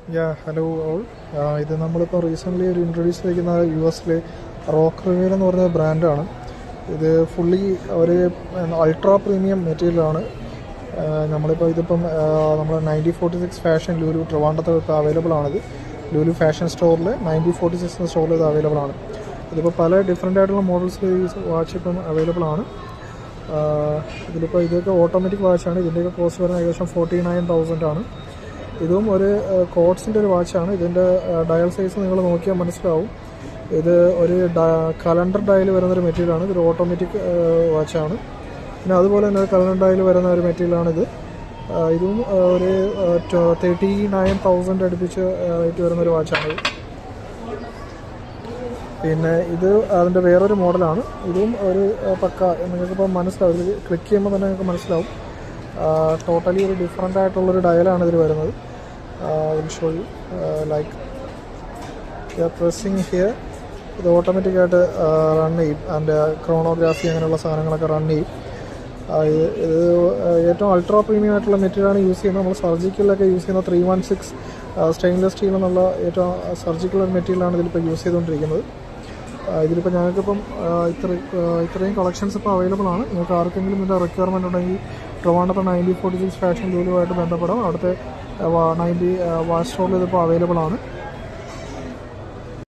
Hello all. ഇത് നമ്മളിപ്പോൾ recently ഒരു ഇൻട്രൊഡ്യൂസ് ചെയ്തിരിക്കുന്ന US-ലെ റോക്ക് റിവീൽ എന്ന് പറയുന്ന ബ്രാൻഡാണ്. ഇത് ഫുള്ളി ഒരു അൾട്രാ പ്രീമിയം മെറ്റീരിയലാണ്. നമ്മളിപ്പോൾ ഇതിപ്പം നമ്മൾ 9046 ഫാഷൻ ലുലു ട്രിവാൻഡ്രത്ത് ഇപ്പോൾ അവൈലബിൾ ആണിത്. ലുലു ഫാഷൻ സ്റ്റോറിൽ 9046 എന്ന സ്റ്റോറിൽ ഇത് അവൈലബിൾ ആണ്. ഇതിപ്പോൾ പല ഡിഫറെൻ്റ് ആയിട്ടുള്ള മോഡൽസിൽ ഈ വാച്ച് ഇപ്പം അവൈലബിൾ ആണ്. ഇതിലിപ്പോൾ ഇതൊക്കെ ഓട്ടോമാറ്റിക് വാച്ചാണ്. ഇതിൻ്റെയൊക്കെ കോസ്റ്റ് വരുന്നത് ഏകദേശം 49,000 ആണ്. ഇതും ഒരു കോട്സിൻ്റെ ഒരു വാച്ചാണ്. ഇതിൻ്റെ ഡയൽ സൈസ് നിങ്ങൾ നോക്കിയാൽ മനസ്സിലാവും. ഇത് ഒരു കലണ്ടർ ഡയൽ വരുന്നൊരു മെറ്റീരിയലാണ്. ഇതൊരു ഓട്ടോമാറ്റിക് വാച്ചാണ്. പിന്നെ അതുപോലെ തന്നെ കലണ്ടർ ഡയൽ വരുന്ന ഒരു മെറ്റീരിയലാണിത്. ഇതും ഒരു 39,000 അടുപ്പിച്ച് റേറ്റ് വരുന്നൊരു വാച്ചാണ്. പിന്നെ ഇത് അതിൻ്റെ വേറൊരു മോഡലാണ്. ഇതും ഒരു പക്ക നിങ്ങൾക്കിപ്പോൾ മനസ്സിലാവും. ഇത് ക്ലിക്ക് ചെയ്യുമ്പോൾ തന്നെ നിങ്ങൾക്ക് മനസ്സിലാവും. ടോട്ടലി ഒരു ഡിഫറെൻ്റ് ആയിട്ടുള്ളൊരു ഡയലാണ് ഇതിൽ വരുന്നത്. Will show you like pressing here. ഇത് ഓട്ടോമാറ്റിക്കായിട്ട് റൺ ചെയ്യും. അതിൻ്റെ ക്രോണോഗ്രാഫി അങ്ങനെയുള്ള സാധനങ്ങളൊക്കെ റൺ ചെയ്യും. ഇത് ഏറ്റവും അൾട്രാ പ്രീമിയം ആയിട്ടുള്ള മെറ്റീരിയലാണ് യൂസ് ചെയ്യുന്നത്. നമ്മൾ സർജിക്കലിലൊക്കെ യൂസ് ചെയ്യുന്ന 316 സ്റ്റെയിൻലെസ് സ്റ്റീൽ എന്നുള്ള ഏറ്റവും സർജിക്കൽ മെറ്റീരിയലാണ് ഇതിലിപ്പോൾ യൂസ് ചെയ്തുകൊണ്ടിരിക്കുന്നത്. ഇതിലിപ്പോൾ ഞങ്ങൾക്കിപ്പം ഇത്രയും കളക്ഷൻസ് ഇപ്പോൾ അവൈലബിൾ ആണ്. നിങ്ങൾക്ക് ആർക്കെങ്കിലും ഇതിൻ്റെ റിക്വയർമെൻറ്റ് ഉണ്ടെങ്കിൽ ട്രിവാൻഡ്രത്ത് 9046 ഫാഷൻ ലുലുവായിട്ട് ബന്ധപ്പെടാം. അവിടുത്തെ 90 വാച്ച് സ്റ്റോറിൽ ഇതിപ്പോൾ അവൈലബിൾ ആണ്.